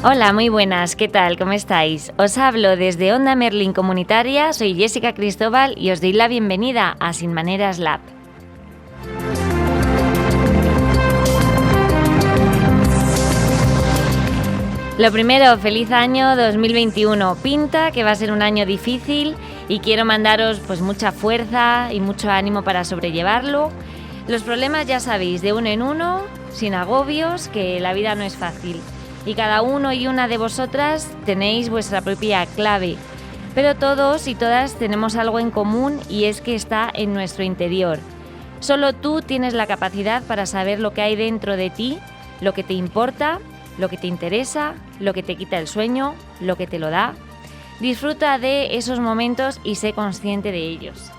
Hola, muy buenas, ¿qué tal? ¿Cómo estáis? Os hablo desde Onda Merlín Comunitaria, soy Jessica Cristóbal y os doy la bienvenida a Sin Maneras Lab. Lo primero, feliz año 2021. Pinta que va a ser un año difícil y quiero mandaros pues mucha fuerza y mucho ánimo para sobrellevarlo. Los problemas ya sabéis, de uno en uno, sin agobios, que la vida no es fácil. Y cada uno y una de vosotras tenéis vuestra propia clave. Pero todos y todas tenemos algo en común y es que está en nuestro interior. Solo tú tienes la capacidad para saber lo que hay dentro de ti, lo que te importa, lo que te interesa, lo que te quita el sueño, lo que te lo da. Disfruta de esos momentos y sé consciente de ellos.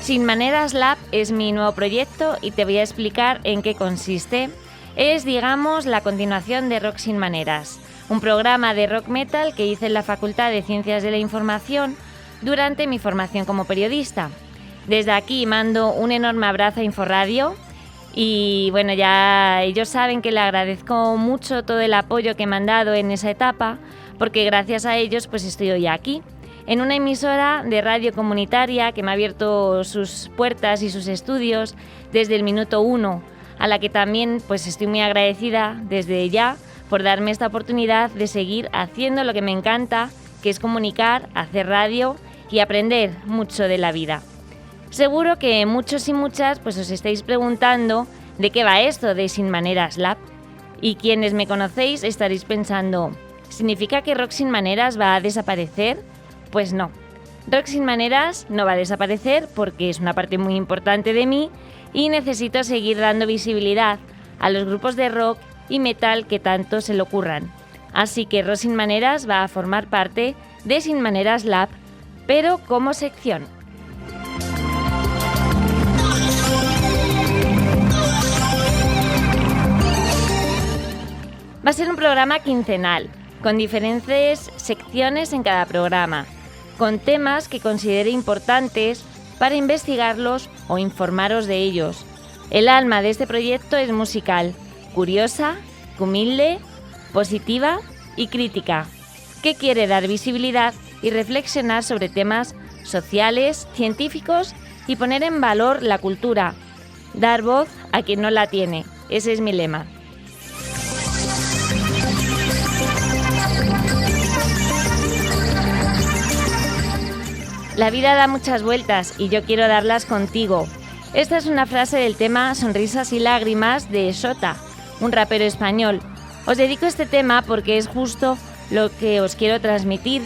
Sin Maneras Lab es mi nuevo proyecto y te voy a explicar en qué consiste. Es, digamos, la continuación de Rock Sin Maneras, un programa de rock metal que hice en la Facultad de Ciencias de la Información durante mi formación como periodista. Desde aquí mando un enorme abrazo a Inforradio y bueno, ya ellos saben que le agradezco mucho todo el apoyo que me han dado en esa etapa, porque gracias a ellos pues estoy hoy aquí, en una emisora de radio comunitaria que me ha abierto sus puertas y sus estudios desde el minuto 1, a la que también pues estoy muy agradecida desde ya por darme esta oportunidad de seguir haciendo lo que me encanta, que es comunicar, hacer radio y aprender mucho de la vida. Seguro que muchos y muchas pues os estáis preguntando de qué va esto de Sin Maneras Lab. Y quienes me conocéis estaréis pensando, ¿significa que Rock Sin Maneras va a desaparecer? Pues no. Rock Sin Maneras no va a desaparecer porque es una parte muy importante de mí y necesito seguir dando visibilidad a los grupos de rock y metal que tanto se le ocurran. Así que Rock Sin Maneras va a formar parte de Sin Maneras Lab, pero como sección. Va a ser un programa quincenal, con diferentes secciones en cada programa, con temas que considere importantes para investigarlos o informaros de ellos. El alma de este proyecto es musical, curiosa, humilde, positiva y crítica, que quiere dar visibilidad y reflexionar sobre temas sociales, científicos y poner en valor la cultura, dar voz a quien no la tiene. Ese es mi lema. La vida da muchas vueltas y yo quiero darlas contigo. Esta es una frase del tema Sonrisas y Lágrimas de Sota, un rapero español. Os dedico este tema porque es justo lo que os quiero transmitir,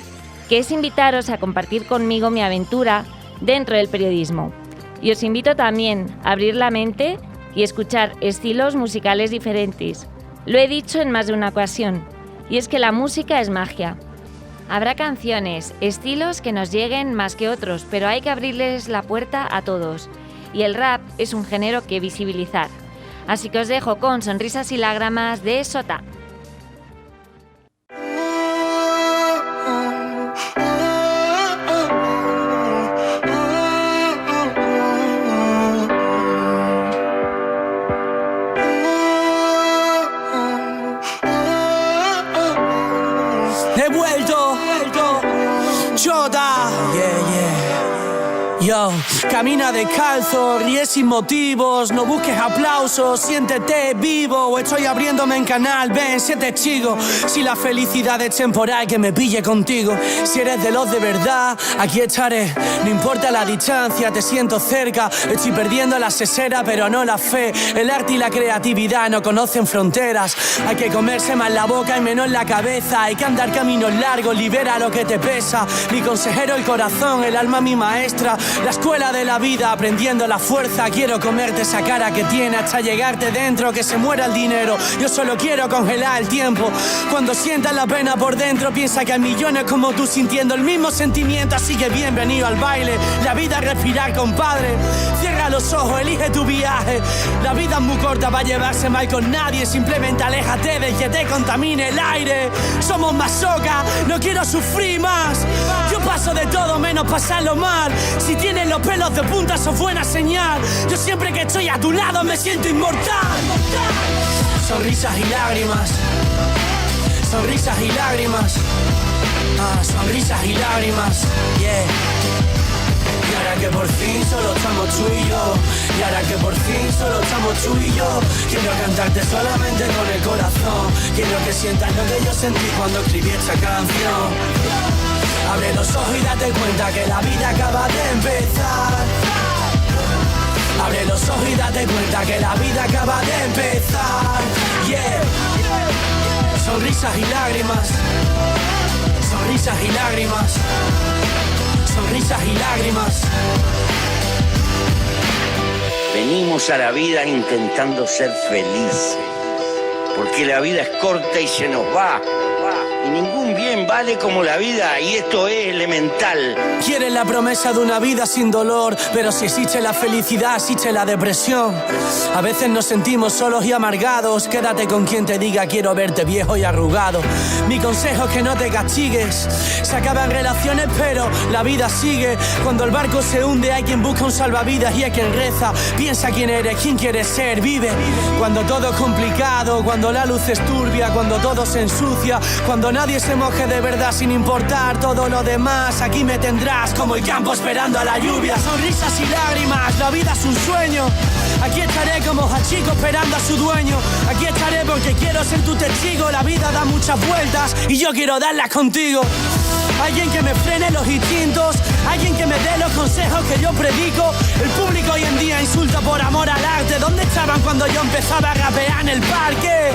que es invitaros a compartir conmigo mi aventura dentro del periodismo. Y os invito también a abrir la mente y escuchar estilos musicales diferentes. Lo he dicho en más de una ocasión, y es que la música es magia. Habrá canciones, estilos que nos lleguen más que otros, pero hay que abrirles la puerta a todos. Y el rap es un género que visibilizar. Así que os dejo con Sonrisas y Lágrimas de Sota. He vuelto, Chota, Yo, camina descalzo, ríe sin motivos, no busques aplausos, siéntete vivo. Estoy abriéndome en canal, ven, sé testigo. Si la felicidad es temporal, que me pille contigo. Si eres de los de verdad, aquí estaré. No importa la distancia, te siento cerca. Estoy perdiendo la sesera, pero no la fe. El arte y la creatividad no conocen fronteras. Hay que comerse más la boca y menos la cabeza. Hay que andar caminos largos, libera lo que te pesa. Mi consejero el corazón, el alma mi maestra. La escuela de la vida, aprendiendo la fuerza. Quiero comerte esa cara que tiene hasta llegarte dentro, que se muera el dinero. Yo solo quiero congelar el tiempo. Cuando sientas la pena por dentro, piensa que hay millones como tú sintiendo el mismo sentimiento. Así que bienvenido al baile. La vida es respirar, compadre. Cierra los ojos, elige tu viaje. La vida es muy corta para llevarse mal con nadie. Simplemente aléjate del que te contamine el aire. Somos masoca, no quiero sufrir más. Yo paso de todo menos pasarlo mal. Si tienes los pelos de punta, eso es buena señal. Yo siempre que estoy a tu lado me siento inmortal. Sonrisas y lágrimas. Sonrisas y lágrimas. Sonrisas y lágrimas. Yeah. Y ahora que por fin solo estamos tú y yo. Y ahora que por fin solo estamos tú y yo. Quiero cantarte solamente con el corazón. Quiero que sientas lo que yo sentí cuando escribí esta canción. Abre los ojos y date cuenta que la vida acaba de empezar. Abre los ojos y date cuenta que la vida acaba de empezar. Yeah. Sonrisas y lágrimas. Sonrisas y lágrimas. Sonrisas y lágrimas. Venimos a la vida intentando ser felices, porque la vida es corta y se nos va. Y ningún bien vale como la vida, y esto es elemental. Quieres la promesa de una vida sin dolor, pero si existe la felicidad, existe la depresión. A veces nos sentimos solos y amargados. Quédate con quien te diga quiero verte viejo y arrugado. Mi consejo es que no te castigues. Se acaban relaciones pero la vida sigue. Cuando el barco se hunde hay quien busca un salvavidas y hay quien reza. Piensa quién eres, quién quieres ser, vive. Cuando todo es complicado, cuando la luz es turbia, cuando todo se ensucia, cuando nadie se moje de verdad sin importar todo lo demás. Aquí me tendrás como el campo esperando a la lluvia. Sonrisas y lágrimas, la vida es un sueño. Aquí estaré como Hachiko esperando a su dueño. Aquí estaré porque quiero ser tu testigo. La vida da muchas vueltas y yo quiero darlas contigo. Alguien que me frene los instintos, alguien que me dé los consejos que yo predico. El público hoy en día insulta por amor al arte. ¿Dónde estaban cuando yo empezaba a rapear en el parque?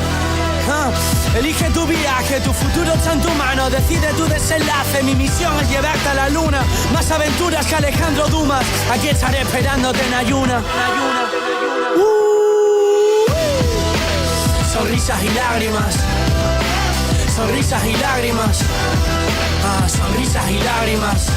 Elige tu viaje, tu futuro está en tu mano. Decide tu desenlace, mi misión es llevarte a la luna. Más aventuras que Alejandro Dumas. Aquí estaré esperándote en ayuna. Sonrisas y lágrimas. Sonrisas y lágrimas. Sonrisas y lágrimas.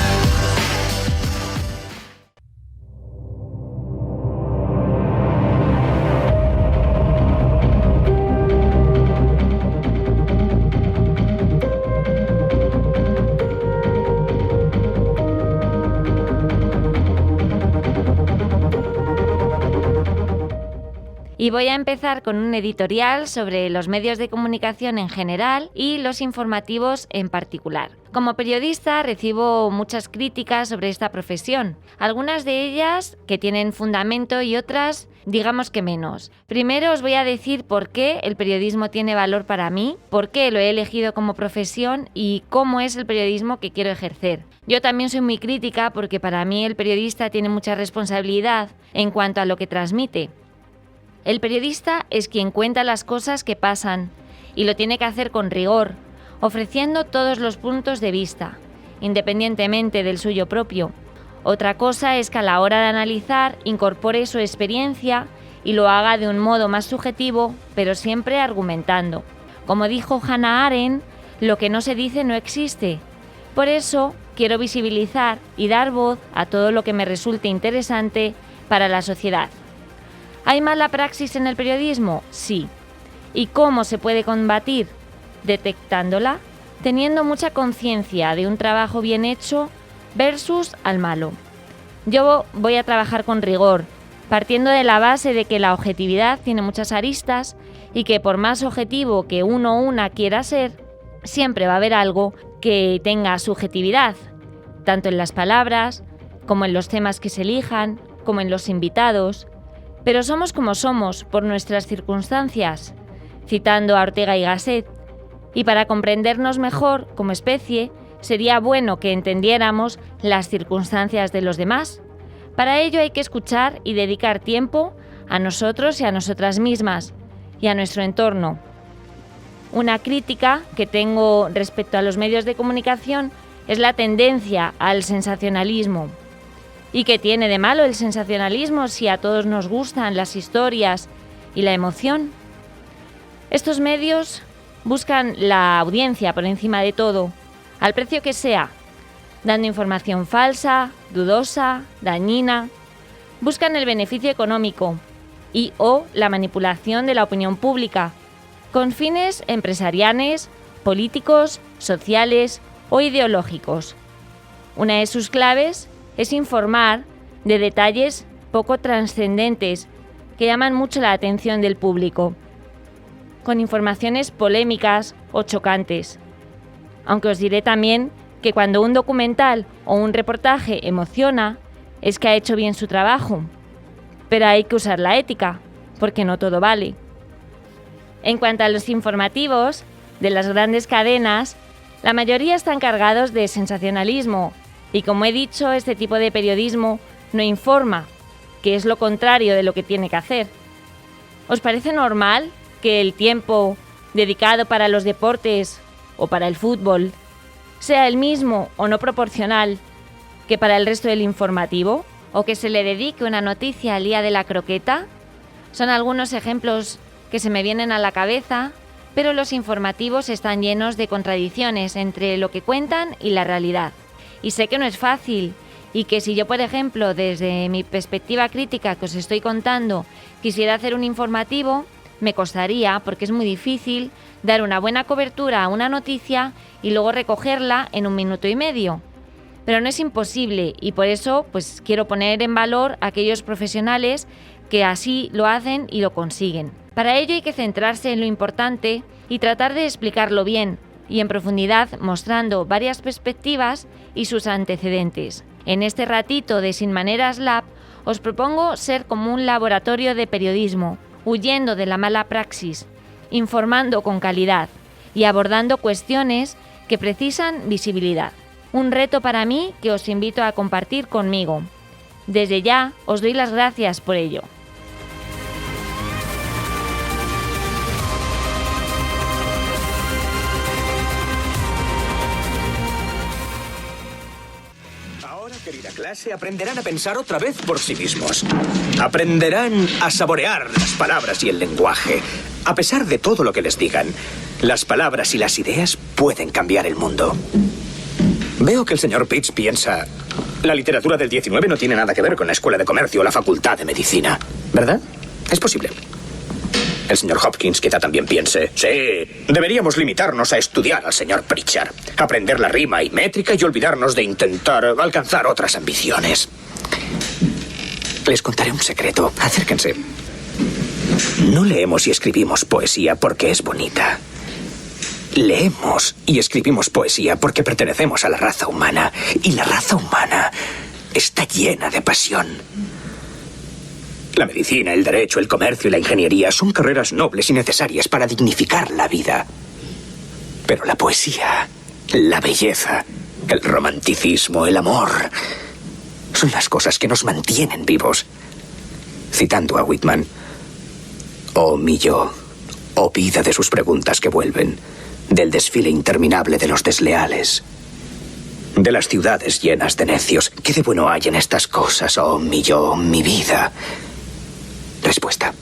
Y voy a empezar con un editorial sobre los medios de comunicación en general y los informativos en particular. Como periodista recibo muchas críticas sobre esta profesión, algunas de ellas que tienen fundamento y otras digamos que menos. Primero os voy a decir por qué el periodismo tiene valor para mí, por qué lo he elegido como profesión y cómo es el periodismo que quiero ejercer. Yo también soy muy crítica porque para mí el periodista tiene mucha responsabilidad en cuanto a lo que transmite. El periodista es quien cuenta las cosas que pasan y lo tiene que hacer con rigor, ofreciendo todos los puntos de vista, independientemente del suyo propio. Otra cosa es que a la hora de analizar incorpore su experiencia y lo haga de un modo más subjetivo, pero siempre argumentando. Como dijo Hannah Arendt, lo que no se dice no existe. Por eso quiero visibilizar y dar voz a todo lo que me resulte interesante para la sociedad. ¿Hay mala praxis en el periodismo? Sí. ¿Y cómo se puede combatir? Detectándola, teniendo mucha conciencia de un trabajo bien hecho versus al malo. Yo voy a trabajar con rigor, partiendo de la base de que la objetividad tiene muchas aristas y que por más objetivo que uno o una quiera ser, siempre va a haber algo que tenga subjetividad, tanto en las palabras, como en los temas que se elijan, como en los invitados. Pero somos como somos por nuestras circunstancias, citando a Ortega y Gasset, y para comprendernos mejor como especie, sería bueno que entendiéramos las circunstancias de los demás. Para ello hay que escuchar y dedicar tiempo a nosotros y a nosotras mismas, y a nuestro entorno. Una crítica que tengo respecto a los medios de comunicación es la tendencia al sensacionalismo. ¿Y qué tiene de malo el sensacionalismo si a todos nos gustan las historias y la emoción? Estos medios buscan la audiencia por encima de todo, al precio que sea, dando información falsa, dudosa, dañina. Buscan el beneficio económico y o la manipulación de la opinión pública, con fines empresariales, políticos, sociales o ideológicos. Una de sus claves es informar de detalles poco trascendentes que llaman mucho la atención del público, con informaciones polémicas o chocantes. Aunque os diré también que cuando un documental o un reportaje emociona, es que ha hecho bien su trabajo. Pero hay que usar la ética, porque no todo vale. En cuanto a los informativos de las grandes cadenas, la mayoría están cargados de sensacionalismo y, como he dicho, este tipo de periodismo no informa, que es lo contrario de lo que tiene que hacer. ¿Os parece normal que el tiempo dedicado para los deportes o para el fútbol sea el mismo o no proporcional que para el resto del informativo? ¿O que se le dedique una noticia al día de la croqueta? Son algunos ejemplos que se me vienen a la cabeza, pero los informativos están llenos de contradicciones entre lo que cuentan y la realidad. Y sé que no es fácil, y que si yo, por ejemplo, desde mi perspectiva crítica que os estoy contando, quisiera hacer un informativo, me costaría, porque es muy difícil dar una buena cobertura a una noticia y luego recogerla en 1 minuto y medio. Pero no es imposible, y por eso pues quiero poner en valor a aquellos profesionales que así lo hacen y lo consiguen. Para ello hay que centrarse en lo importante y tratar de explicarlo bien y en profundidad, mostrando varias perspectivas y sus antecedentes. En este ratito de Sin Maneras Lab os propongo ser como un laboratorio de periodismo, huyendo de la mala praxis, informando con calidad y abordando cuestiones que precisan visibilidad. Un reto para mí que os invito a compartir conmigo. Desde ya os doy las gracias por ello. Ahora, querida clase, aprenderán a pensar otra vez por sí mismos. Aprenderán a saborear las palabras y el lenguaje. A pesar de todo lo que les digan, las palabras y las ideas pueden cambiar el mundo. Veo que el señor Pitts piensa... La literatura del 19 no tiene nada que ver con la Escuela de Comercio o la Facultad de Medicina, ¿verdad? Es posible. El señor Hopkins quizá también piense... Sí, deberíamos limitarnos a estudiar al señor Pritchard, aprender la rima y métrica y olvidarnos de intentar alcanzar otras ambiciones. Les contaré un secreto. Acérquense. No leemos y escribimos poesía porque es bonita. Leemos y escribimos poesía porque pertenecemos a la raza humana. Y la raza humana está llena de pasión. La medicina, el derecho, el comercio y la ingeniería son carreras nobles y necesarias para dignificar la vida. Pero la poesía, la belleza, el romanticismo, el amor, son las cosas que nos mantienen vivos. Citando a Whitman, oh mi yo, oh vida de sus preguntas que vuelven, del desfile interminable de los desleales, de las ciudades llenas de necios. ¿Qué de bueno hay en estas cosas, oh mi yo, mi vida? Respuesta: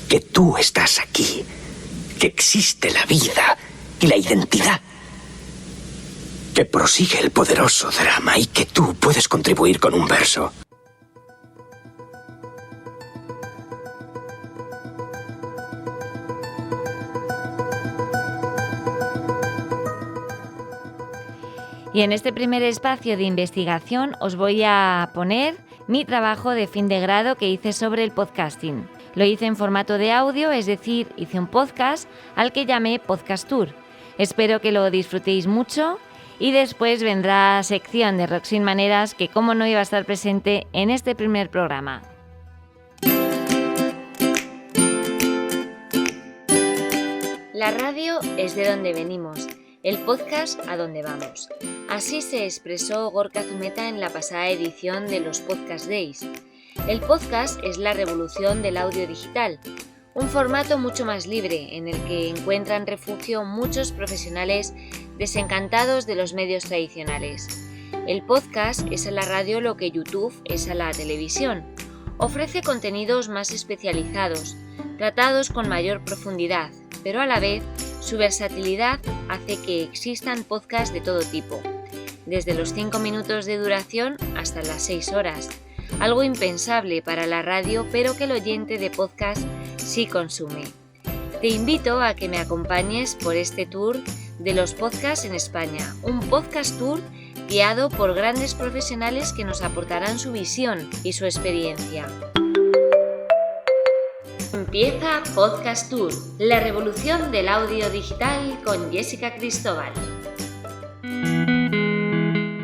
que tú estás aquí, que existe la vida y la identidad, que prosigue el poderoso drama y que tú puedes contribuir con un verso. Y en este primer espacio de investigación os voy a poner mi trabajo de fin de grado que hice sobre el podcasting. Lo hice en formato de audio, es decir, hice un podcast al que llamé Podcast Tour. Espero que lo disfrutéis mucho y después vendrá sección de Rock Sin Maneras que como no iba a estar presente en este primer programa. La radio es de donde venimos. El podcast a dónde vamos. Así se expresó Gorka Zumeta en la pasada edición de los Podcast Days. El podcast es la revolución del audio digital, un formato mucho más libre en el que encuentran refugio muchos profesionales desencantados de los medios tradicionales. El podcast es a la radio lo que YouTube es a la televisión. Ofrece contenidos más especializados, tratados con mayor profundidad, pero a la vez su versatilidad hace que existan podcasts de todo tipo, desde los 5 minutos de duración hasta las 6 horas, algo impensable para la radio, pero que el oyente de podcast sí consume. Te invito a que me acompañes por este tour de los podcasts en España, un podcast tour guiado por grandes profesionales que nos aportarán su visión y su experiencia. Empieza Podcast Tour, la revolución del audio digital con Jessica Cristóbal.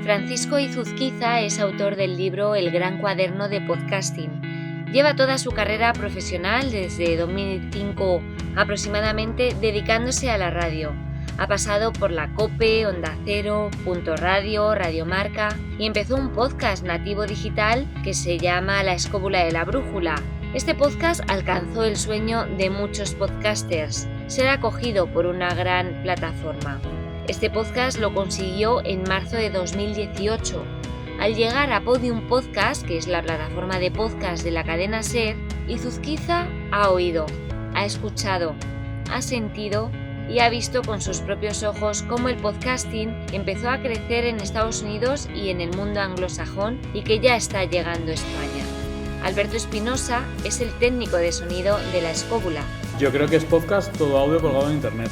Francisco Izuzquiza es autor del libro El Gran Cuaderno de Podcasting. Lleva toda su carrera profesional desde 2005 aproximadamente dedicándose a la radio. Ha pasado por la COPE, Onda Cero, Punto Radio, Radio Marca y empezó un podcast nativo digital que se llama La Escóbula de la Brújula. Este podcast alcanzó el sueño de muchos podcasters, ser acogido por una gran plataforma. Este podcast lo consiguió en marzo de 2018. Al llegar a Podium Podcast, que es la plataforma de podcast de la cadena SER, Izuzquiza ha oído, ha escuchado, ha sentido y ha visto con sus propios ojos cómo el podcasting empezó a crecer en Estados Unidos y en el mundo anglosajón y que ya está llegando a España. Alberto Espinosa es el técnico de sonido de La Escóbula. Yo creo que es podcast todo audio colgado en internet.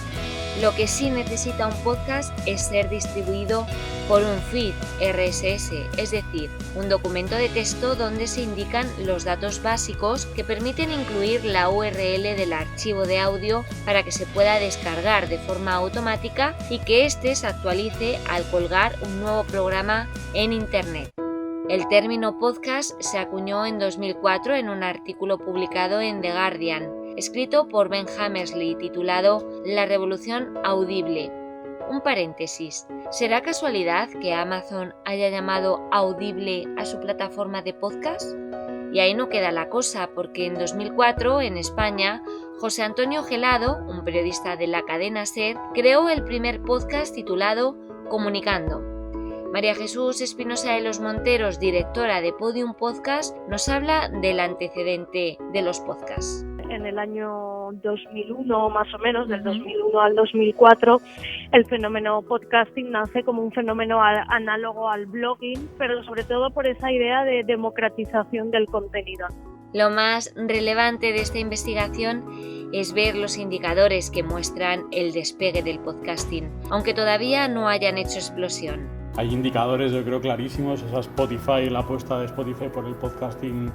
Lo que sí necesita un podcast es ser distribuido por un feed RSS, es decir, un documento de texto donde se indican los datos básicos que permiten incluir la URL del archivo de audio para que se pueda descargar de forma automática y que éste se actualice al colgar un nuevo programa en internet. El término podcast se acuñó en 2004 en un artículo publicado en The Guardian, escrito por Ben Hammersley, titulado La revolución audible. Un paréntesis. ¿Será casualidad que Amazon haya llamado Audible a su plataforma de podcast? Y ahí no queda la cosa, porque en 2004, en España, José Antonio Gelado, un periodista de la cadena SER, creó el primer podcast titulado Comunicando. María Jesús Espinosa de los Monteros, directora de Podium Podcast, nos habla del antecedente de los podcasts. En el año 2001, más o menos, del 2001 al 2004, el fenómeno podcasting nace como un fenómeno análogo al blogging, pero sobre todo por esa idea de democratización del contenido. Lo más relevante de esta investigación es ver los indicadores que muestran el despegue del podcasting, aunque todavía no hayan hecho explosión. Hay indicadores, yo creo, clarísimos. O sea, Spotify, la apuesta de Spotify por el podcasting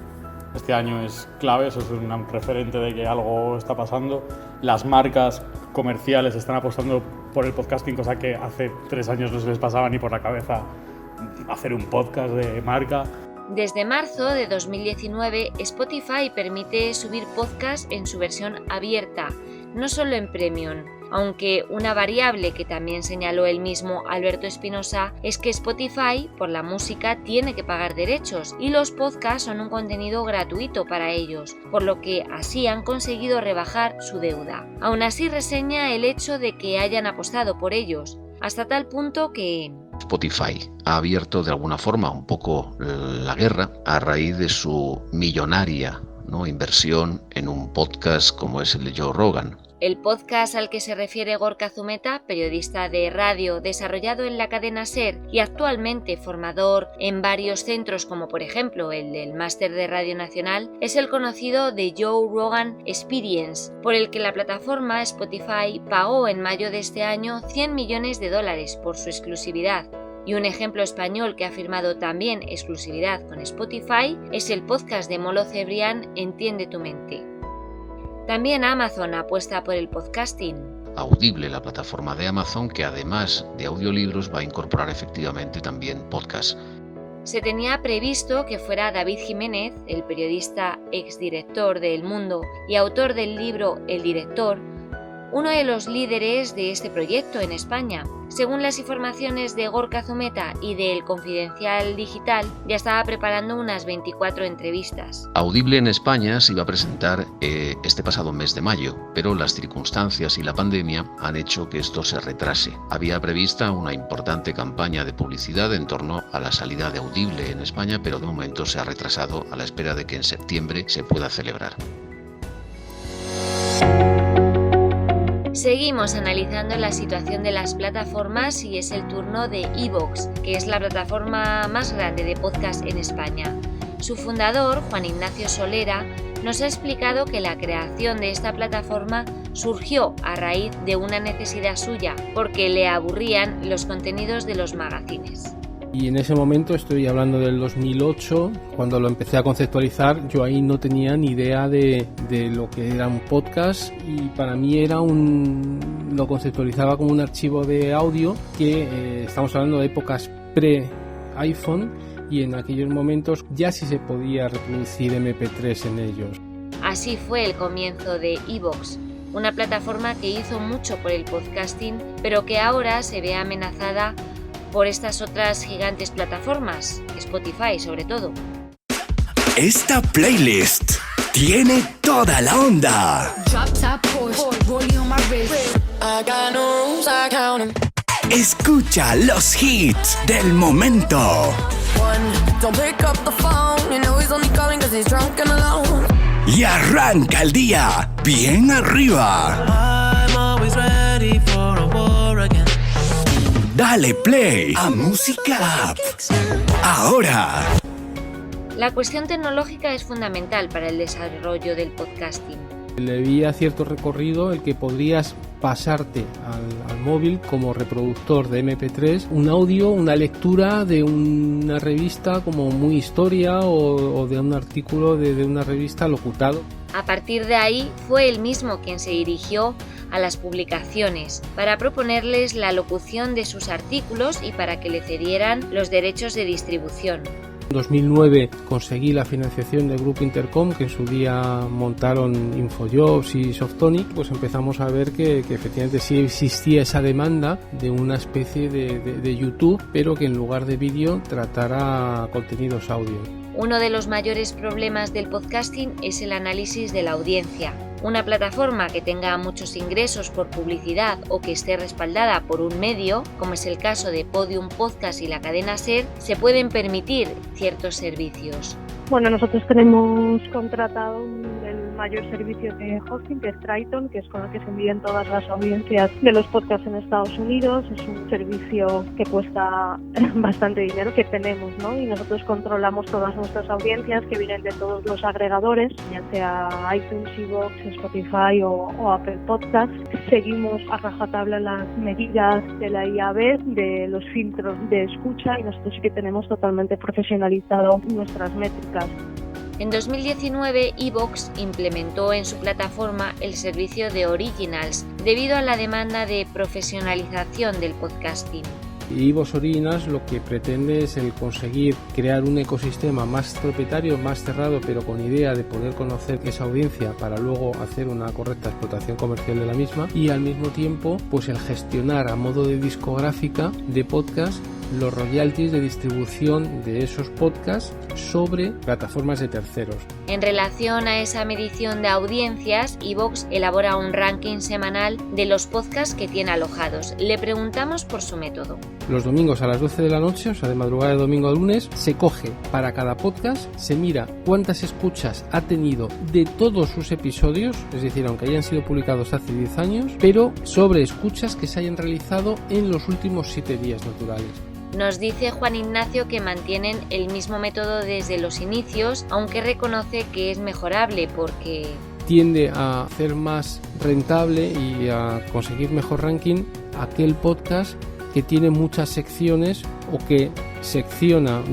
este año es clave, eso es un referente de que algo está pasando. Las marcas comerciales están apostando por el podcasting, cosa que hace 3 años no se les pasaba ni por la cabeza hacer un podcast de marca. Desde marzo de 2019, Spotify permite subir podcasts en su versión abierta, no solo en Premium. Aunque una variable que también señaló el mismo Alberto Espinosa es que Spotify, por la música, tiene que pagar derechos y los podcasts son un contenido gratuito para ellos, por lo que así han conseguido rebajar su deuda. Aún así reseña el hecho de que hayan apostado por ellos, hasta tal punto que Spotify ha abierto de alguna forma un poco la guerra a raíz de su millonaria inversión en un podcast como es el de Joe Rogan. El podcast al que se refiere Gorka Zumeta, periodista de radio desarrollado en la cadena SER y actualmente formador en varios centros como por ejemplo el del Máster de Radio Nacional, es el conocido The Joe Rogan Experience, por el que la plataforma Spotify pagó en mayo de este año $100 millones por su exclusividad. Y un ejemplo español que ha firmado también exclusividad con Spotify es el podcast de Molo Cebrián, Entiende tu mente. También Amazon apuesta por el podcasting. Audible, la plataforma de Amazon, que además de audiolibros va a incorporar efectivamente también podcasts. Se tenía previsto que fuera David Jiménez, el periodista exdirector de El Mundo y autor del libro El Director, uno de los líderes de este proyecto en España. Según las informaciones de Gorka Zumeta y de El Confidencial Digital, ya estaba preparando unas 24 entrevistas. Audible en España se iba a presentar este pasado mes de mayo, pero las circunstancias y la pandemia han hecho que esto se retrase. Había prevista una importante campaña de publicidad en torno a la salida de Audible en España, pero de momento se ha retrasado a la espera de que en septiembre se pueda celebrar. Seguimos analizando la situación de las plataformas y es el turno de iVoox, que es la plataforma más grande de podcast en España. Su fundador, Juan Ignacio Solera, nos ha explicado que la creación de esta plataforma surgió a raíz de una necesidad suya, porque le aburrían los contenidos de los magazines. Y en ese momento, estoy hablando del 2008, cuando lo empecé a conceptualizar, yo ahí no tenía ni idea de lo que era un podcast, y para mí lo conceptualizaba como un archivo de audio que estamos hablando de épocas pre-iPhone, y en aquellos momentos ya sí se podía reproducir MP3 en ellos. Así fue el comienzo de iVoox, una plataforma que hizo mucho por el podcasting, pero que ahora se ve amenazada por estas otras gigantes plataformas, Spotify sobre todo. Esta playlist tiene toda la onda. Escucha los hits del momento. Y arranca el día bien arriba. Dale play a Música App. Ahora. La cuestión tecnológica es fundamental para el desarrollo del podcasting. Le vi a cierto recorrido el que podrías pasarte al móvil como reproductor de MP3 un audio, una lectura de una revista como Muy Historia o de un artículo de una revista locutado. A partir de ahí fue él mismo quien se dirigió a las publicaciones para proponerles la locución de sus artículos y para que le cedieran los derechos de distribución. En 2009 conseguí la financiación del Grupo Intercom, que en su día montaron Infojobs y Softonic. Pues empezamos a ver que efectivamente sí existía esa demanda de una especie de YouTube, pero que en lugar de vídeo tratara contenidos audio. Uno de los mayores problemas del podcasting es el análisis de la audiencia. Una plataforma que tenga muchos ingresos por publicidad o que esté respaldada por un medio, como es el caso de Podium Podcast y la cadena SER, se pueden permitir ciertos servicios. Bueno, nosotros tenemos contratado el mayor servicio de hosting, que es Triton, que es con el que se envían todas las audiencias de los podcasts en Estados Unidos. Es un servicio que cuesta bastante dinero, que tenemos, ¿no? Y nosotros controlamos todas nuestras audiencias que vienen de todos los agregadores, ya sea iTunes, iVoox, Spotify o Apple Podcast. Seguimos a rajatabla las medidas de la IAB, de los filtros de escucha, y nosotros sí que tenemos totalmente profesionalizado nuestras métricas. En 2019, iVoox implementó en su plataforma el servicio de Originals debido a la demanda de profesionalización del podcasting. iVoox Originals lo que pretende es el conseguir crear un ecosistema más propietario, más cerrado, pero con idea de poder conocer esa audiencia para luego hacer una correcta explotación comercial de la misma, y al mismo tiempo pues el gestionar a modo de discográfica de podcast los royalties de distribución de esos podcasts sobre plataformas de terceros. En relación a esa medición de audiencias, iVoox elabora un ranking semanal de los podcasts que tiene alojados. Le preguntamos por su método. Los domingos a las 12 de la noche, o sea, de madrugada de domingo a lunes, se coge para cada podcast, se mira cuántas escuchas ha tenido de todos sus episodios, es decir, aunque hayan sido publicados hace 10 años, pero sobre escuchas que se hayan realizado en los últimos 7 días naturales. Nos dice Juan Ignacio que mantienen el mismo método desde los inicios, aunque reconoce que es mejorable porque tiende a hacer más rentable y a conseguir mejor ranking aquel podcast que tiene muchas secciones o que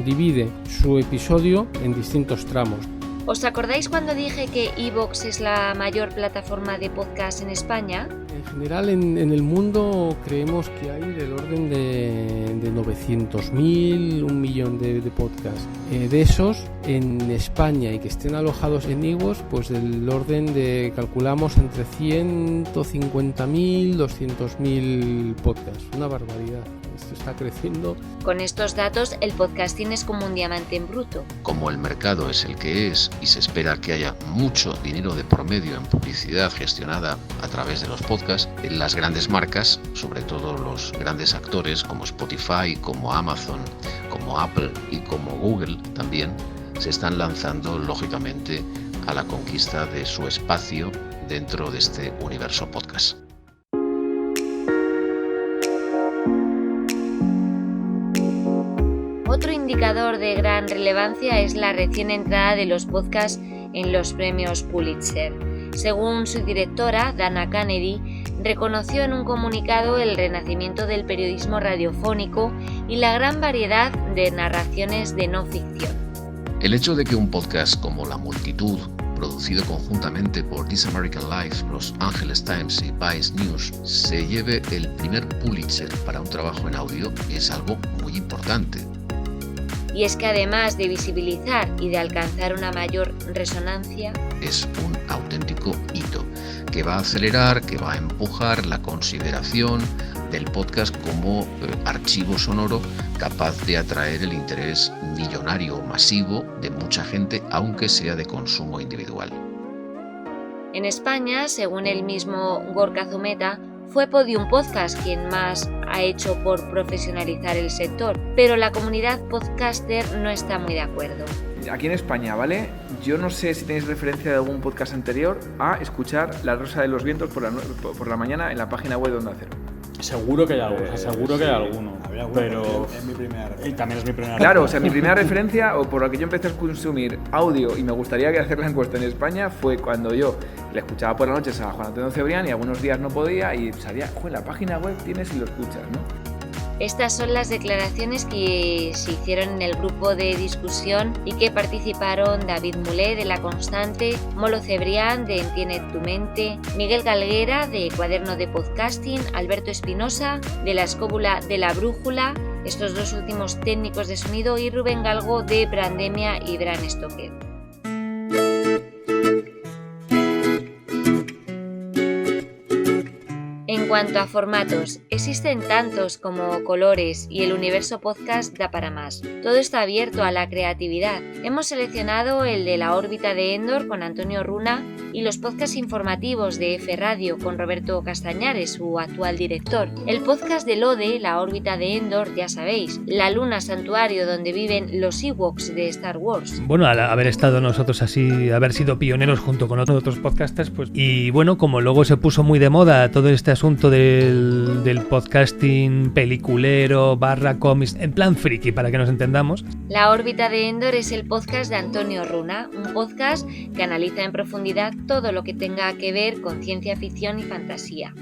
divide su episodio en distintos tramos. ¿Os acordáis cuando dije que iVoox es la mayor plataforma de podcast en España? En general en el mundo creemos que hay del orden de 900.000, 1 millón de podcasts. De esos, en España y que estén alojados en iVoox, pues del orden de, calculamos, entre 150.000, 200.000 podcasts. Una barbaridad. Esto está creciendo. Con estos datos, el podcasting es como un diamante en bruto. Como el mercado es el que es y se espera que haya mucho dinero de por medio en publicidad gestionada a través de los podcasts, las grandes marcas, sobre todo los grandes actores como Spotify, como Amazon, como Apple y como Google también, se están lanzando lógicamente a la conquista de su espacio dentro de este universo podcast. Otro indicador de gran relevancia es la recién entrada de los podcasts en los premios Pulitzer. Según su directora, Dana Canedy, reconoció en un comunicado el renacimiento del periodismo radiofónico y la gran variedad de narraciones de no ficción. El hecho de que un podcast como La Multitud, producido conjuntamente por This American Life, Los Angeles Times y Vice News, se lleve el primer Pulitzer para un trabajo en audio es algo muy importante. Y es que además de visibilizar y de alcanzar una mayor resonancia, es un auténtico hito que va a acelerar, que va a empujar la consideración del podcast como archivo sonoro capaz de atraer el interés millonario o masivo de mucha gente, aunque sea de consumo individual. En España, según el mismo Gorka Zumeta, fue Podium Podcast quien más ha hecho por profesionalizar el sector, pero la comunidad podcaster no está muy de acuerdo. Aquí en España, ¿vale? Yo no sé si tenéis referencia de algún podcast anterior a escuchar La Rosa de los Vientos por la mañana en la página web de Onda Cero. Seguro que hay alguno, seguro que hay alguno, pero es mi primera referencia. Y también es mi primera Claro, referencia. o sea, mi primera referencia, o por la que yo empecé a consumir audio y me gustaría hacer la encuesta en España, fue cuando yo le escuchaba por las noches a Juan Antonio Cebrián y algunos días no podía y sabía, la página web tienes y lo escuchas, ¿no? Estas son las declaraciones que se hicieron en el grupo de discusión y que participaron David Mulé de La Constante, Molo Cebrián de Entiende tu Mente, Miguel Galguera de Cuaderno de Podcasting, Alberto Espinosa de La Escóbula de la Brújula, estos dos últimos técnicos de sonido, y Rubén Galgo de Brandemia y Bran Stoker. En cuanto a formatos, existen tantos como colores y el universo podcast da para más. Todo está abierto a la creatividad. Hemos seleccionado el de La órbita de Endor con Antonio Runa y los podcasts informativos de F Radio con Roberto Castañares, su actual director. El podcast de Lode, La órbita de Endor, ya sabéis, la luna santuario donde viven los Ewoks de Star Wars. Bueno, al haber estado nosotros así, haber sido pioneros junto con otros podcasters, pues, y bueno, como luego se puso muy de moda todo este asunto del podcasting peliculero / cómics, en plan friki, para que nos entendamos. La órbita de Endor es el podcast de Antonio Runa, un podcast que analiza en profundidad todo lo que tenga que ver con ciencia ficción y fantasía.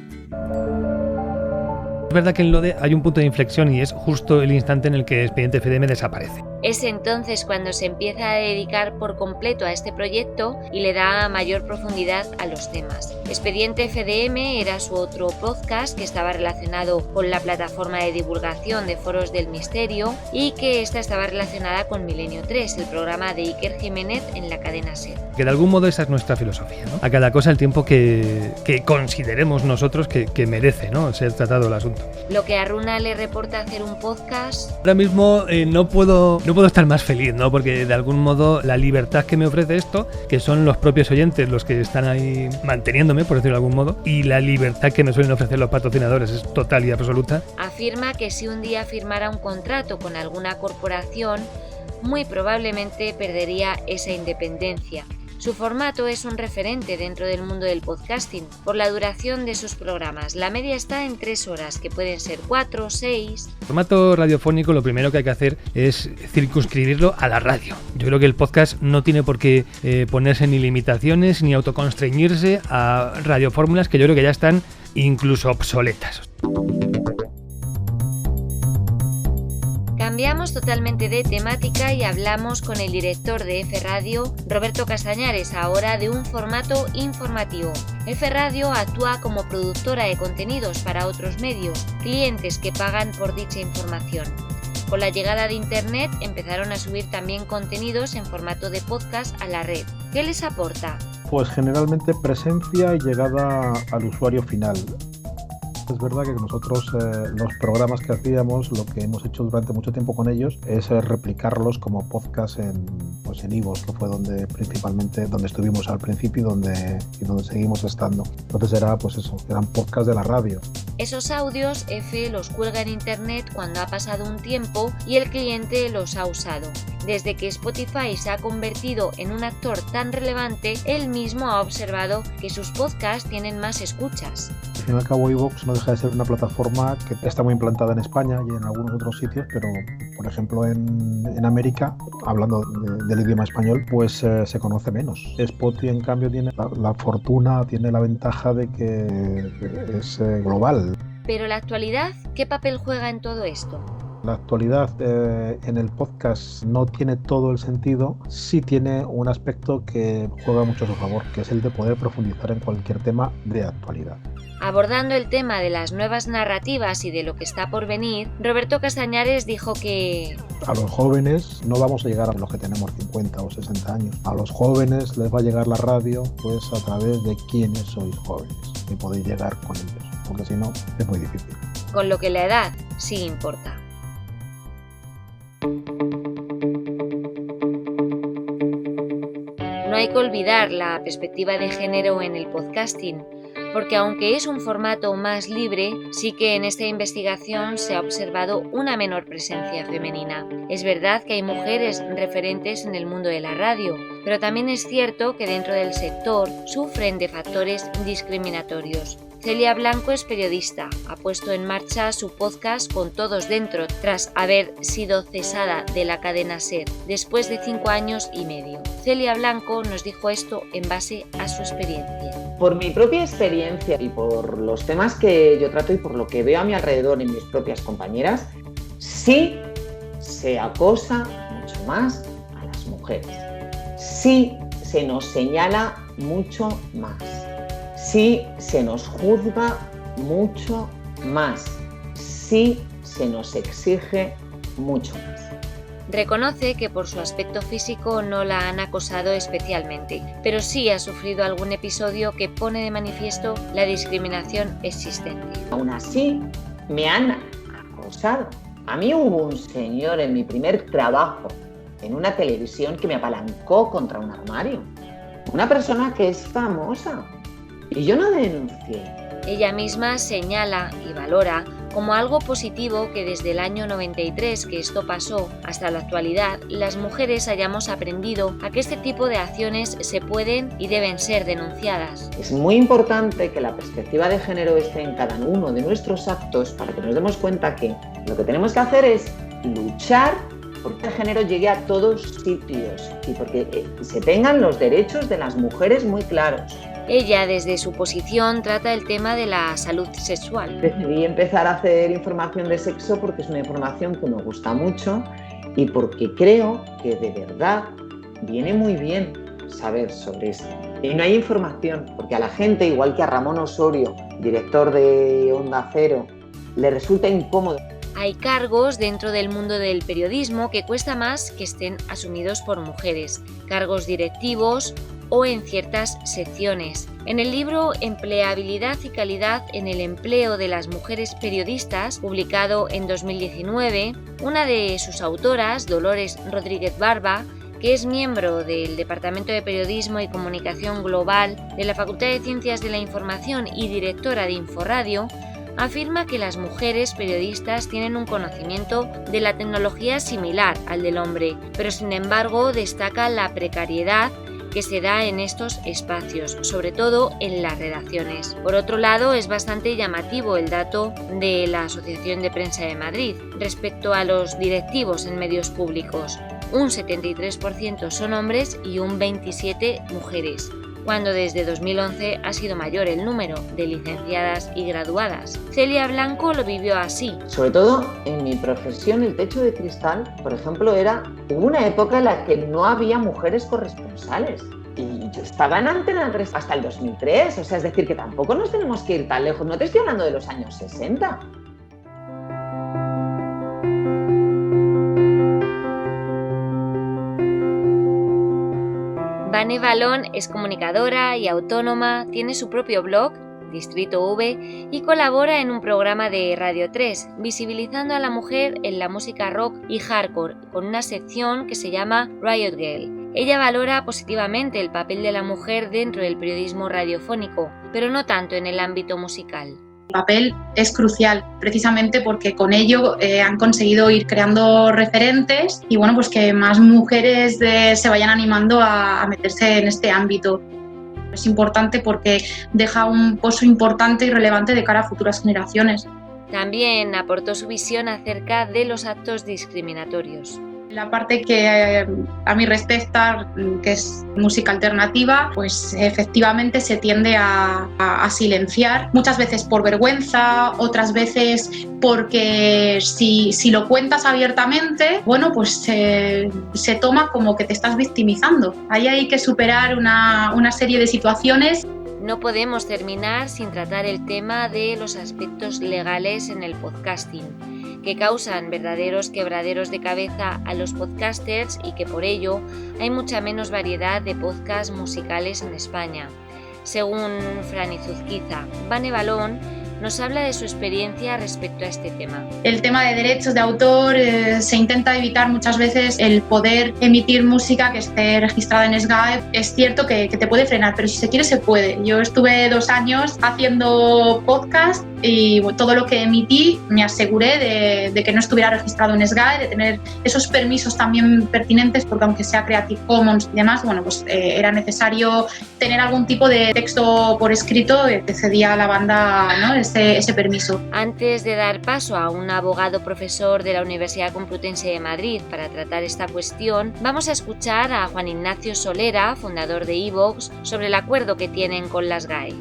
Es verdad que en Lode hay un punto de inflexión y es justo el instante en el que Expediente FDM desaparece. Es entonces cuando se empieza a dedicar por completo a este proyecto y le da mayor profundidad a los temas. Expediente FDM era su otro podcast que estaba relacionado con la plataforma de divulgación de foros del misterio y que esta estaba relacionada con Milenio 3, el programa de Iker Jiménez en la cadena SER. Que de algún modo esa es nuestra filosofía, ¿no? A cada cosa el tiempo que consideremos nosotros que merece, ¿no?, ser tratado el asunto. Lo que a Runa le reporta hacer un podcast... Ahora mismo no puedo estar más feliz, ¿no? Porque de algún modo la libertad que me ofrece esto, que son los propios oyentes los que están ahí manteniéndome, por decirlo de algún modo, y la libertad que me suelen ofrecer los patrocinadores es total y absoluta. Afirma que si un día firmara un contrato con alguna corporación, muy probablemente perdería esa independencia. Su formato es un referente dentro del mundo del podcasting por la duración de sus programas. La media está en 3 horas, que pueden ser 4 o 6. El formato radiofónico, lo primero que hay que hacer es circunscribirlo a la radio. Yo creo que el podcast no tiene por qué ponerse ni limitaciones ni autoconstreñirse a radiofórmulas que yo creo que ya están incluso obsoletas. Cambiamos totalmente de temática y hablamos con el director de F Radio, Roberto Castañares, ahora de un formato informativo. F Radio actúa como productora de contenidos para otros medios, clientes que pagan por dicha información. Con la llegada de Internet empezaron a subir también contenidos en formato de podcast a la red. ¿Qué les aporta? Pues generalmente presencia y llegada al usuario final. Es verdad que nosotros los programas que hacíamos, lo que hemos hecho durante mucho tiempo con ellos es replicarlos como podcast en iVoox, que fue donde principalmente donde estuvimos al principio y donde seguimos estando. Entonces eran podcasts de la radio. Esos audios F los cuelga en Internet cuando ha pasado un tiempo y el cliente los ha usado. Desde que Spotify se ha convertido en un actor tan relevante, él mismo ha observado que sus podcasts tienen más escuchas. Al fin y al cabo, iVoox no deja de ser una plataforma que está muy implantada en España y en algunos otros sitios, pero Por ejemplo, en América, hablando del idioma español, pues se conoce menos. Spotify, en cambio, tiene la fortuna, tiene la ventaja de que es global. Pero la actualidad, ¿qué papel juega en todo esto? La actualidad en el podcast no tiene todo el sentido, sí tiene un aspecto que juega mucho a su favor, que es el de poder profundizar en cualquier tema de actualidad. Abordando el tema de las nuevas narrativas y de lo que está por venir, Roberto Castañares dijo que a los jóvenes no vamos a llegar a los que tenemos 50 o 60 años. A los jóvenes les va a llegar la radio pues a través de quienes sois jóvenes y podéis llegar con ellos, porque si no es muy difícil. Con lo que la edad sí importa. No hay que olvidar la perspectiva de género en el podcasting, porque aunque es un formato más libre, sí que en esta investigación se ha observado una menor presencia femenina. Es verdad que hay mujeres referentes en el mundo de la radio, pero también es cierto que dentro del sector sufren de factores discriminatorios. Celia Blanco es periodista, ha puesto en marcha su podcast Con Todos Dentro tras haber sido cesada de la cadena SER después de 5 años y medio. Celia Blanco nos dijo esto en base a su experiencia. Por mi propia experiencia y por los temas que yo trato y por lo que veo a mi alrededor en mis propias compañeras, sí se acosa mucho más a las mujeres. Sí se nos señala mucho más. Sí se nos juzga mucho más. Sí se nos exige mucho más. Reconoce que por su aspecto físico no la han acosado especialmente, pero sí ha sufrido algún episodio que pone de manifiesto la discriminación existente. Aún así, me han acosado. A mí hubo un señor en mi primer trabajo en una televisión que me apalancó contra un armario. Una persona que es famosa. Y yo no denuncié. Ella misma señala y valora como algo positivo que desde el año 93 que esto pasó hasta la actualidad, las mujeres hayamos aprendido a que este tipo de acciones se pueden y deben ser denunciadas. Es muy importante que la perspectiva de género esté en cada uno de nuestros actos para que nos demos cuenta que lo que tenemos que hacer es luchar porque el género llegue a todos sitios y porque se tengan los derechos de las mujeres muy claros. Ella, desde su posición, trata el tema de la salud sexual. Decidí empezar a hacer información de sexo porque es una información que me gusta mucho y porque creo que de verdad viene muy bien saber sobre esto. Y no hay información, porque a la gente, igual que a Ramón Osorio, director de Onda Cero, le resulta incómodo. Hay cargos dentro del mundo del periodismo que cuesta más que estén asumidos por mujeres, cargos directivos o en ciertas secciones. En el libro Empleabilidad y calidad en el empleo de las mujeres periodistas, publicado en 2019, una de sus autoras, Dolores Rodríguez Barba, que es miembro del Departamento de Periodismo y Comunicación Global de la Facultad de Ciencias de la Información y directora de Inforradio, afirma que las mujeres periodistas tienen un conocimiento de la tecnología similar al del hombre, pero sin embargo destaca la precariedad que se da en estos espacios, sobre todo en las redacciones. Por otro lado, es bastante llamativo el dato de la Asociación de Prensa de Madrid respecto a los directivos en medios públicos. Un 73% son hombres y un 27% mujeres, cuando desde 2011 ha sido mayor el número de licenciadas y graduadas. Celia Blanco lo vivió así. Sobre todo en mi profesión, el techo de cristal, por ejemplo, hubo una época en la que no había mujeres corresponsales. Y yo estaba en Antena 3 hasta el 2003, o sea, es decir, que tampoco nos tenemos que ir tan lejos. No te estoy hablando de los años 60. Vane Balón es comunicadora y autónoma, tiene su propio blog, Distrito V, y colabora en un programa de Radio 3, visibilizando a la mujer en la música rock y hardcore, con una sección que se llama Riot Girl. Ella valora positivamente el papel de la mujer dentro del periodismo radiofónico, pero no tanto en el ámbito musical. El papel es crucial, precisamente porque con ello han conseguido ir creando referentes y bueno, pues que más mujeres se vayan animando a meterse en este ámbito. Es importante porque deja un pozo importante y relevante de cara a futuras generaciones. También aportó su visión acerca de los actos discriminatorios. La parte que a mí respecta, que es música alternativa, pues efectivamente se tiende a silenciar, muchas veces por vergüenza, otras veces porque si lo cuentas abiertamente, bueno, pues se toma como que te estás victimizando. Ahí hay que superar una serie de situaciones. No podemos terminar sin tratar el tema de los aspectos legales en el podcasting, que causan verdaderos quebraderos de cabeza a los podcasters y que por ello hay mucha menos variedad de podcasts musicales en España. Según Franny Zuzquiza, Vane Balón nos habla de su experiencia respecto a este tema. El tema de derechos de autor, se intenta evitar muchas veces el poder emitir música que esté registrada en SGAE. Es cierto que te puede frenar, pero si se quiere se puede. Yo estuve 2 años haciendo podcast y todo lo que emití me aseguré de que no estuviera registrado en SGAE, de tener esos permisos también pertinentes, porque aunque sea Creative Commons y demás, bueno, pues era necesario tener algún tipo de texto por escrito que cedía a la banda, ¿no?, ese permiso. Antes de dar paso a un abogado profesor de la Universidad Complutense de Madrid para tratar esta cuestión, vamos a escuchar a Juan Ignacio Solera, fundador de iVoox, sobre el acuerdo que tienen con la SGAE.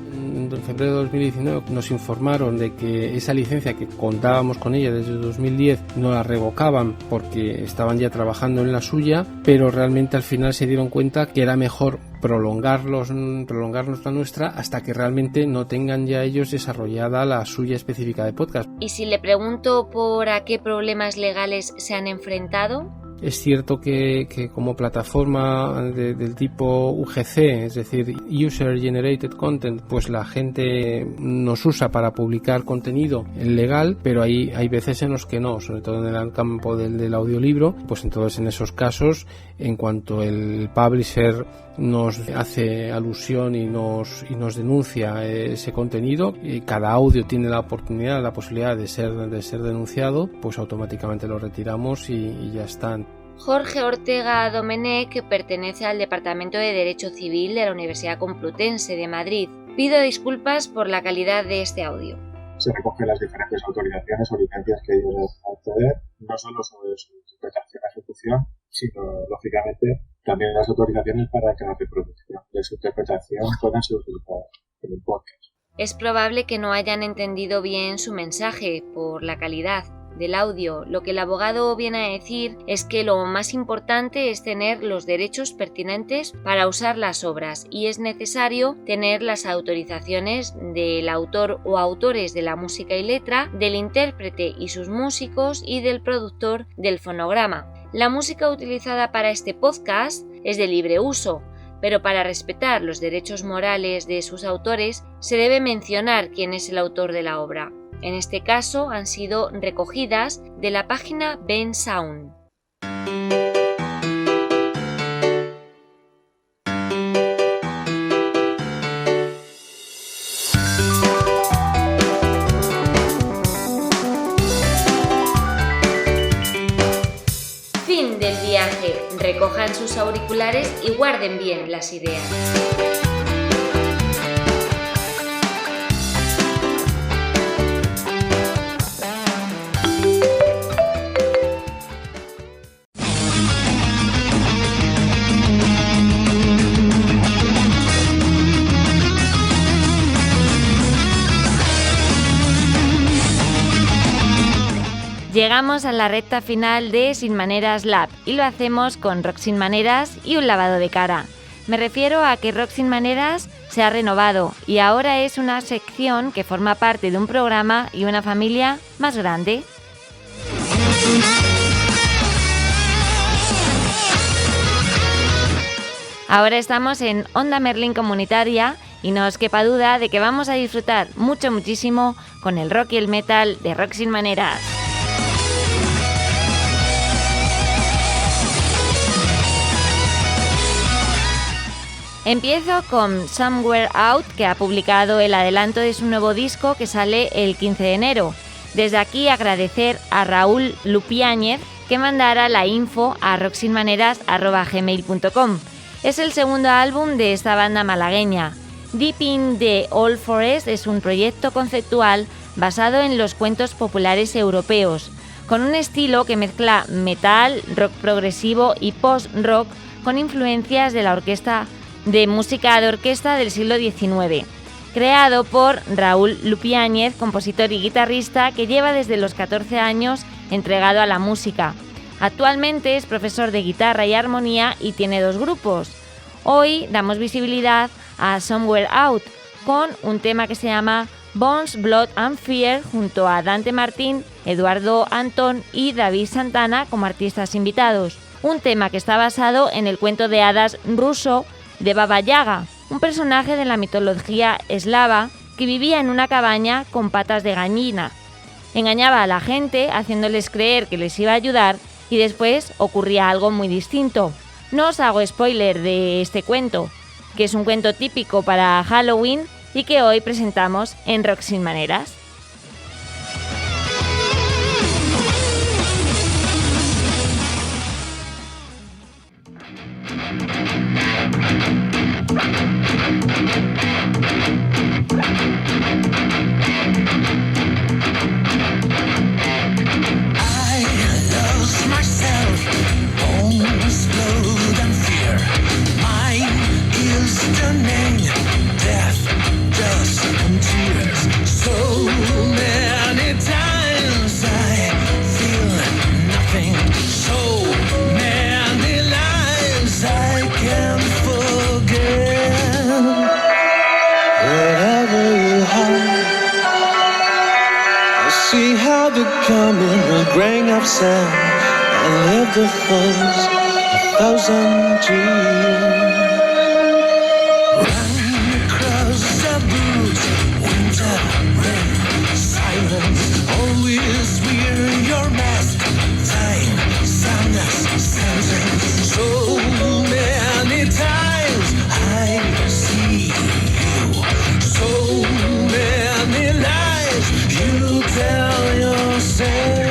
En febrero de 2019 nos informaron de que esa licencia, que contábamos con ella desde 2010, no la revocaban porque estaban ya trabajando en la suya, pero realmente al final se dieron cuenta que era mejor prolongarnos la nuestra hasta que realmente no tengan ya ellos desarrollada la suya específica de podcast. Y si le pregunto por a qué problemas legales se han enfrentado. Es cierto que como plataforma del tipo UGC, es decir, User Generated Content, pues la gente nos usa para publicar contenido legal, pero hay veces en los que no, sobre todo en el campo del audiolibro. Pues entonces en esos casos, en cuanto el publisher nos hace alusión y nos denuncia ese contenido, y cada audio tiene la posibilidad de ser denunciado, pues automáticamente lo retiramos y ya está. Jorge Ortega Domenech pertenece al Departamento de Derecho Civil de la Universidad Complutense de Madrid. Pido disculpas por la calidad de este audio. Se recogen las diferentes autorizaciones o licencias que ellos deben acceder, no solo sobre su interpretación y ejecución, sino, lógicamente, también las autorizaciones para que la reproducción de su interpretación puedan ser utilizadas en el podcast. Es probable que no hayan entendido bien su mensaje por la calidad del audio. Lo que el abogado viene a decir es que lo más importante es tener los derechos pertinentes para usar las obras y es necesario tener las autorizaciones del autor o autores de la música y letra, del intérprete y sus músicos y del productor del fonograma. La música utilizada para este podcast es de libre uso, pero para respetar los derechos morales de sus autores se debe mencionar quién es el autor de la obra. En este caso han sido recogidas de la página Bensound. Fin del viaje. Recojan sus auriculares y guarden bien las ideas. Llegamos a la recta final de Sin Maneras Lab y lo hacemos con Rock Sin Maneras y un lavado de cara. Me refiero a que Rock Sin Maneras se ha renovado y ahora es una sección que forma parte de un programa y una familia más grande. Ahora estamos en Onda Merlín Comunitaria y no os quepa duda de que vamos a disfrutar muchísimo con el rock y el metal de Rock Sin Maneras. Empiezo con Somewhere Out, que ha publicado el adelanto de su nuevo disco que sale el 15 de enero. Desde aquí agradecer a Raúl Lupiáñez que mandara la info a rocksinmaneras@gmail.com. Es el segundo álbum de esta banda malagueña. Deep in the Old Forest es un proyecto conceptual basado en los cuentos populares europeos, con un estilo que mezcla metal, rock progresivo y post-rock con influencias de la orquesta de música de orquesta del siglo XIX, creado por Raúl Lupiáñez, compositor y guitarrista que lleva desde los 14 años entregado a la música. Actualmente es profesor de guitarra y armonía y tiene 2 grupos. Hoy damos visibilidad a Somewhere Out con un tema que se llama Bones, Blood and Fear junto a Dante Martín, Eduardo Antón y David Santana como artistas invitados. Un tema que está basado en el cuento de hadas ruso de Baba Yaga, un personaje de la mitología eslava que vivía en una cabaña con patas de gallina. Engañaba a la gente haciéndoles creer que les iba a ayudar y después ocurría algo muy distinto. No os hago spoiler de este cuento, que es un cuento típico para Halloween y que hoy presentamos en Rock Sin Maneras. Grain of sand and live the first 1,000 years. Run across the blues, winter rain, silence. Always wear your mask. Time, sadness, sentence. So many times I see you. So many lies you tell yourself.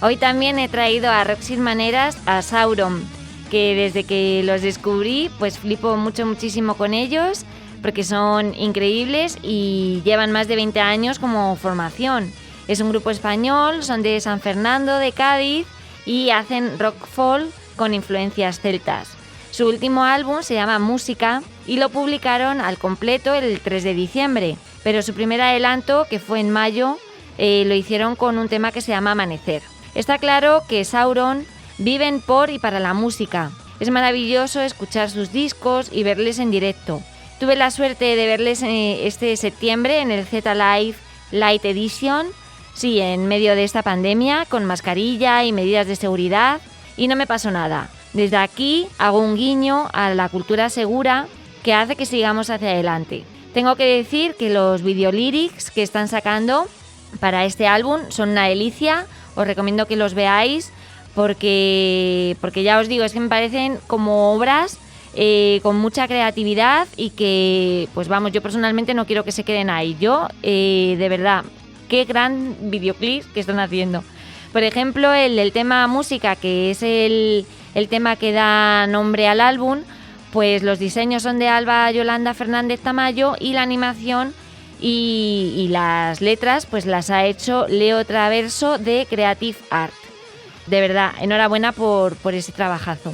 Hoy también he traído a Rock Sin Maneras a Sauron, que desde que los descubrí pues flipo muchísimo con ellos porque son increíbles y llevan más de 20 años como formación. Es un grupo español, son de San Fernando, de Cádiz, y hacen rock folk con influencias celtas. Su último álbum se llama Música y lo publicaron al completo el 3 de diciembre, pero su primer adelanto, que fue en mayo, lo hicieron con un tema que se llama Amanecer. Está claro que Sauron viven por y para la música. Es maravilloso escuchar sus discos y verles en directo. Tuve la suerte de verles este septiembre en el Z Live Light Edition, sí, en medio de esta pandemia, con mascarilla y medidas de seguridad, y no me pasó nada. Desde aquí hago un guiño a la cultura segura que hace que sigamos hacia adelante. Tengo que decir que los videolyrics que están sacando para este álbum son una delicia, os recomiendo que los veáis porque ya os digo, es que me parecen como obras con mucha creatividad y que, pues vamos, yo personalmente no quiero que se queden ahí. Yo, de verdad, qué gran videoclip que están haciendo. Por ejemplo, el tema Música, que es el tema que da nombre al álbum, pues los diseños son de Alba Yolanda Fernández Tamayo y la animación y las letras pues las ha hecho Leo Traverso de Creative Art. De verdad, enhorabuena por ese trabajazo.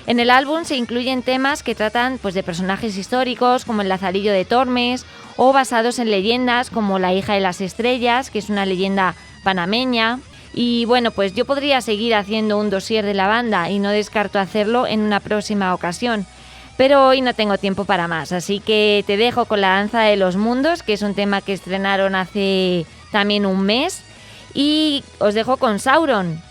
En el álbum se incluyen temas que tratan pues de personajes históricos como el Lazarillo de Tormes o basados en leyendas como La hija de las estrellas, que es una leyenda panameña. Y bueno, pues yo podría seguir haciendo un dossier de la banda y no descarto hacerlo en una próxima ocasión. Pero hoy no tengo tiempo para más, así que te dejo con La danza de los mundos, que es un tema que estrenaron hace también un mes, y os dejo con Sauron.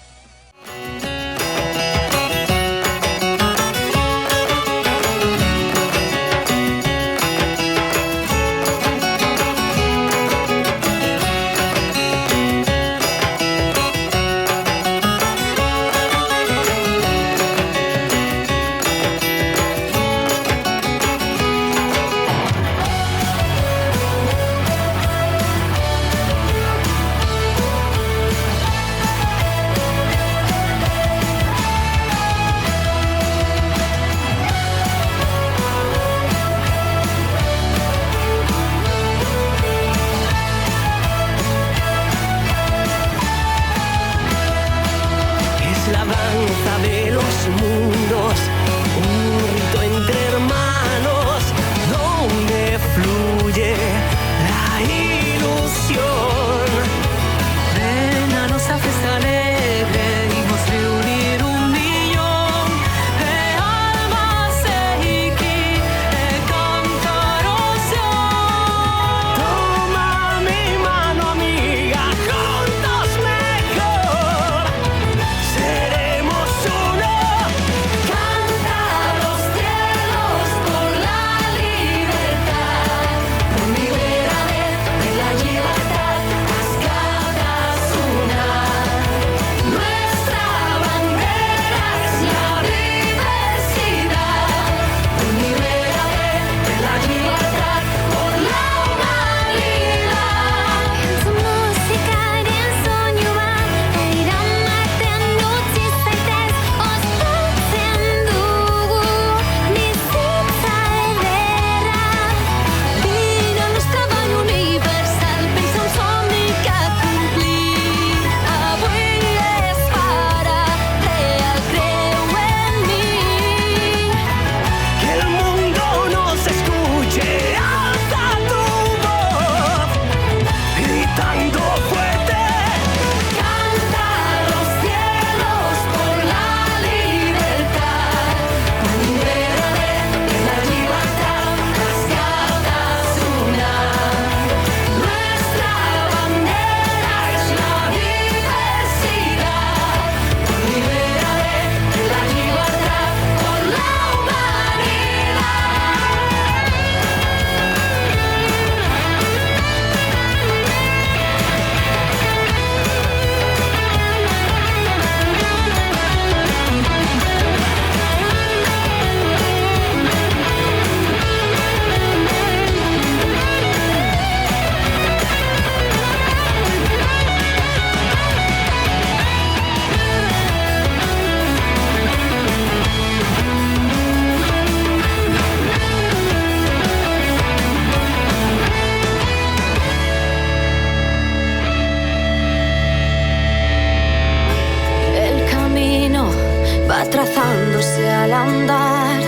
sé al andar,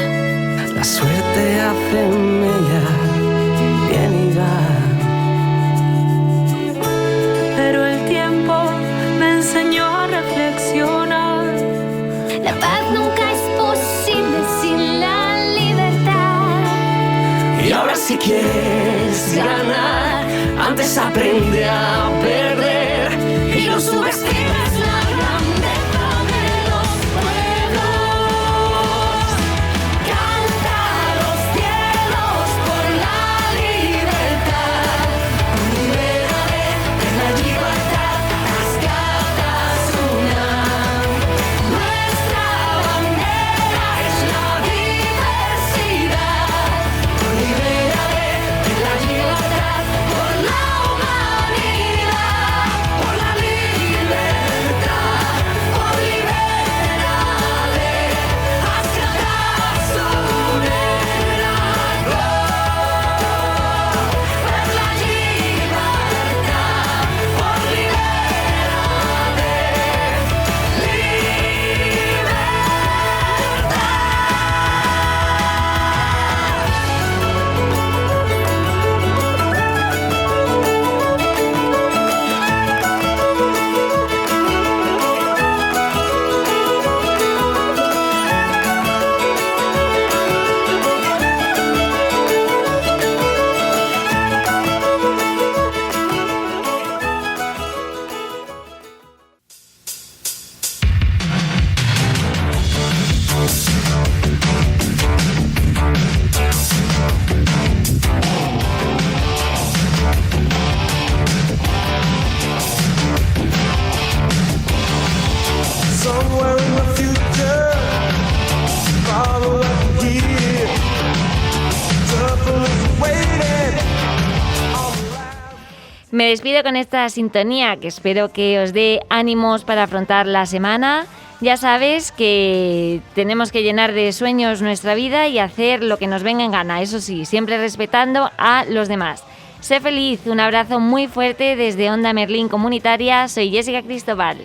la suerte hace mella, viene y va. Pero el tiempo me enseñó a reflexionar. La paz nunca es posible sin la libertad. Y ahora si quieres ganar, antes aprende a perder y no subestimes la grandeza de los pueblos. Canta a los cielos por la libertad. Libérate de la libertad, rescata su nam. Nuestra bandera es la diversidad. Libérate de la libertad por la humanidad, por la libertad, por liberarte, haz cantar su negra voz. Por la libertad, por liberarte, Somewhere in the future, follow up here. Trouble is waiting. Me despido con esta sintonía que espero que os dé ánimos para afrontar la semana. Ya sabes que tenemos que llenar de sueños nuestra vida y hacer lo que nos venga en gana, eso sí, siempre respetando a los demás. Sé feliz, un abrazo muy fuerte desde Onda Merlín Comunitaria, soy Jessica Cristóbal.